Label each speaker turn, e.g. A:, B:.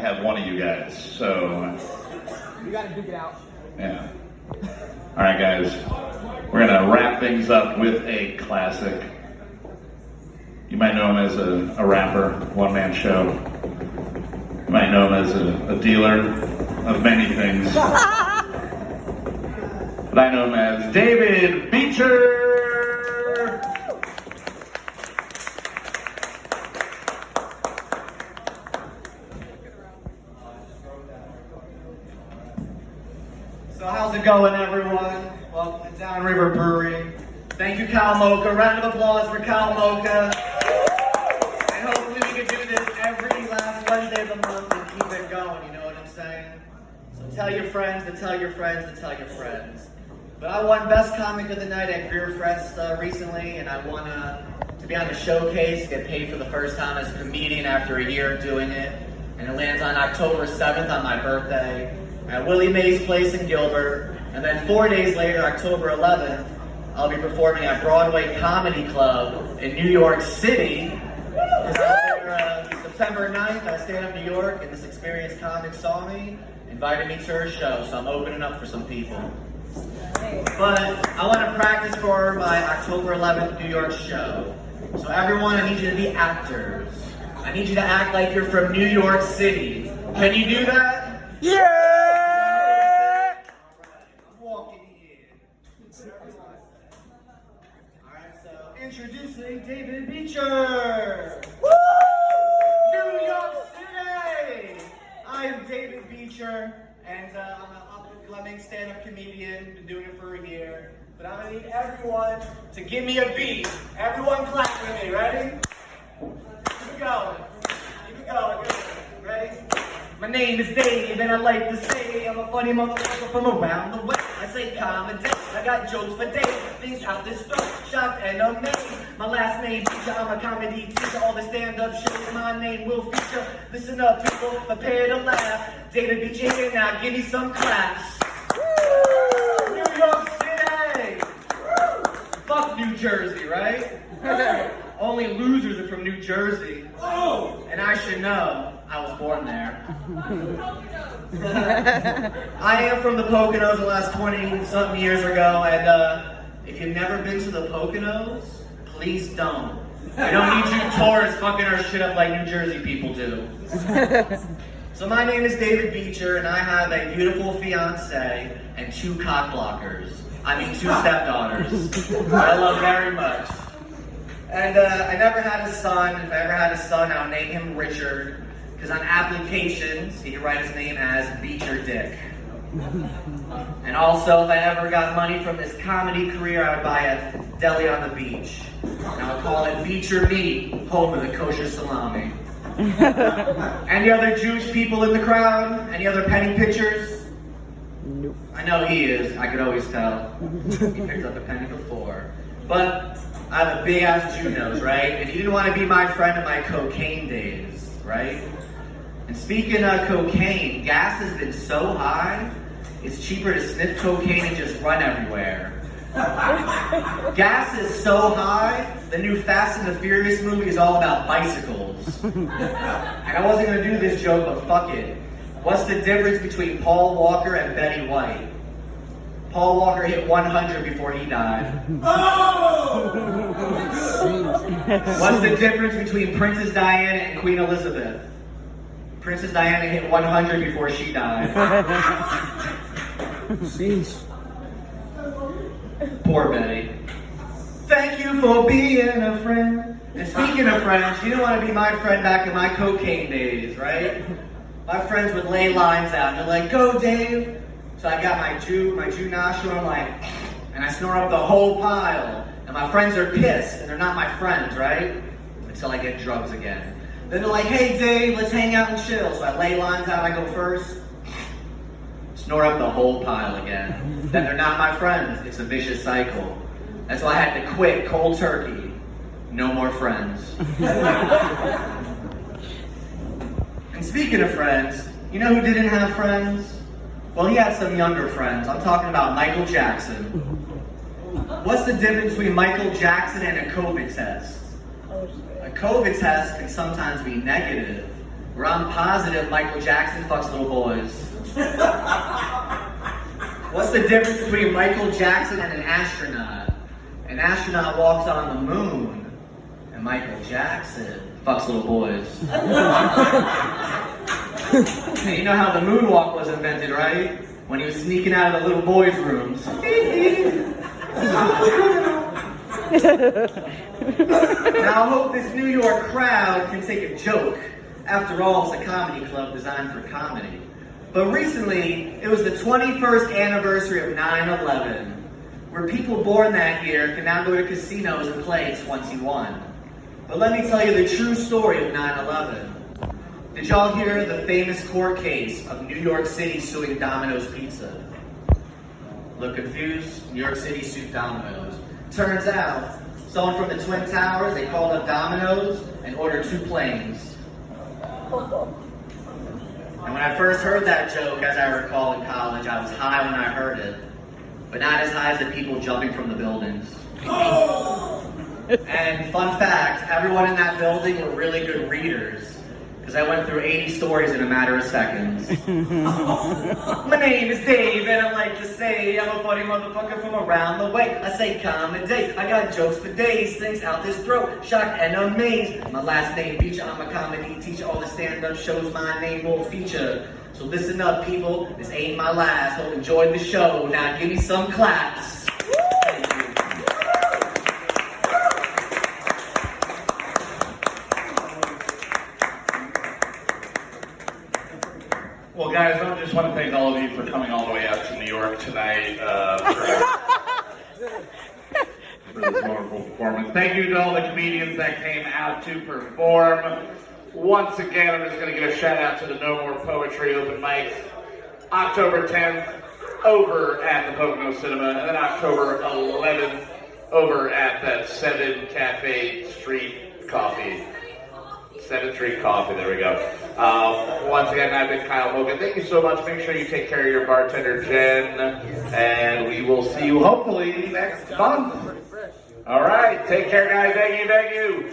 A: have one of you guys, so
B: you gotta duke it out.
A: yeah. All right, guys, we're gonna wrap things up with a classic. You might know him as a rapper, one-man show. You might know him as a dealer of many things, but I know him as David Beecher.
C: So how's it going, everyone? Welcome to Downriver Brewery. Thank you, Kyle Mocha. Round of applause for Kyle Mocha. And hopefully we can do this every last Wednesday of the month and keep it going, you know what I'm saying? So tell your friends to tell your friends to tell your friends. But I won Best Comic of the Night at Beer Fest recently, and I won to be on the showcase, get paid for the first time as a comedian after a year of doing it. And it lands on October 7th on my birthday at Willie Mae's Place in Gilbert. And then 4 days later, October 11th, I'll be performing at Broadway Comedy Club in New York City. September 9th at Standup New York, and this experienced comic saw me, invited me to her show, so I'm opening up for some people. But I want to practice for my October 11th New York show. So everyone, I need you to be actors. I need you to act like you're from New York City. Can you do that?
B: Yeah!
C: Alright, so introducing David Beecher!
B: Woo!
C: New York City! I am David Beecher, and I'm an up-and-coming stand-up comedian. Been doing it for a year. But I'm gonna need everyone to give me a beat. Everyone clap with me, ready? Keep it going. Keep it going. Ready? My name is Dave, and I like to say I'm a funny motherfucker from around the way. I say comedy, I got jokes for days, things out this throat, shocked and amazed. My last name Beecher, I'm a comedy teacher. All the stand-up shows my name will feature. Listen up, people, prepare to laugh. David Beecher here now, give me some claps. Woo! New York City! Woo! Fuck New Jersey, right? Only losers are from New Jersey. Oh! And I should know. I was born there. I am from the Poconos the last 20-something years ago, and if you've never been to the Poconos, please don't. We don't need you tourists fucking our shit up like New Jersey people do. So my name is David Beecher, and I have a beautiful fiance and 2 cock blockers. I mean 2 stepdaughters. I love very much. And I never had a son. If I ever had a son, I would name him Richard. Because on applications, he could write his name as Beecher Dick. And also, if I ever got money from this comedy career, I would buy a deli on the beach. And I would call it Beecher Meat, home of the kosher salami. Any other Jewish people in the crowd? Any other penny pitchers?
B: Nope.
C: I know he is. I could always tell. He picked up a penny before. But I have a big-ass Jew nose, right? And he didn't want to be my friend in my cocaine days, right? And speaking of cocaine, gas has been so high, it's cheaper to sniff cocaine and just run everywhere. Gas is so high, the new Fast and the Furious movie is all about bicycles. And I wasn't going to do this joke, but fuck it. What's the difference between Paul Walker and Betty White? Paul Walker hit 100 before he died. Oh! What's the difference between Princess Diana and Queen Elizabeth? Princess Diana hit 100 before she died. Poor Betty. Thank you for being a friend. And speaking of friends, you didn't want to be my friend back in my cocaine days, right? My friends would lay lines out and they're like, go Dave. So I got my Jew nostril, and I'm like, and I snore up the whole pile. And my friends are pissed, and they're not my friends, right? Until I get drugs again. Then they're like, hey Dave, let's hang out and chill. So I lay lines out, I go first, snore up the whole pile again. Then they're not my friends. It's a vicious cycle. That's why I had to quit cold turkey. No more friends. And speaking of friends, you know who didn't have friends? Well, he had some younger friends. I'm talking about Michael Jackson. What's the difference between Michael Jackson and a COVID test? A COVID test can sometimes be negative, where I'm positive Michael Jackson fucks little boys. What's the difference between Michael Jackson and an astronaut? An astronaut walks on the moon, and Michael Jackson fucks little boys. And you know how the moonwalk was invented, right? When he was sneaking out of the little boys' rooms. Now I hope this New York crowd can take a joke. After all, it's a comedy club designed for comedy. But recently, it was the 21st anniversary of 9/11, where people born that year can now go to casinos and play 21. But let me tell you the true story of 9/11. Did y'all hear the famous court case of New York City suing Dominos Pizza? Look confused? New York City sued Dominos. Turns out, someone from the Twin Towers, they called up Dominos and ordered 2 planes. And when I first heard that joke, as I recall in college, I was high when I heard it, but not as high as the people jumping from the buildings. And fun fact, everyone in that building were really good readers, because I went through 80 stories in a matter of seconds. My name is Dave, and I like to say I'm a funny motherfucker from around the way. I say comedy, I got jokes for days, things out this throat, shocked and amazed. My last name Beecher, I'm a comedy teacher. All the stand-up shows my name will feature. So listen up, people, this ain't my last. Hope you enjoyed the show. Now give me some claps. Thank you.
A: Well, guys, I just want to thank all of you for coming all the way out to New York tonight for this wonderful performance. Thank you to all the comedians that came out to perform. Once again, I'm just going to give a shout out to the No More Poetry open mic, October 10th over at the Pocono Cinema, and then October 11th over at that 7 Cafe Street Coffee. 7th Street Coffee, there we go. Once again, I've been Kyle Hogan. Thank you so much. Make sure you take care of your bartender, Jen, and we will see you hopefully next month. All right, take care, guys. Thank you.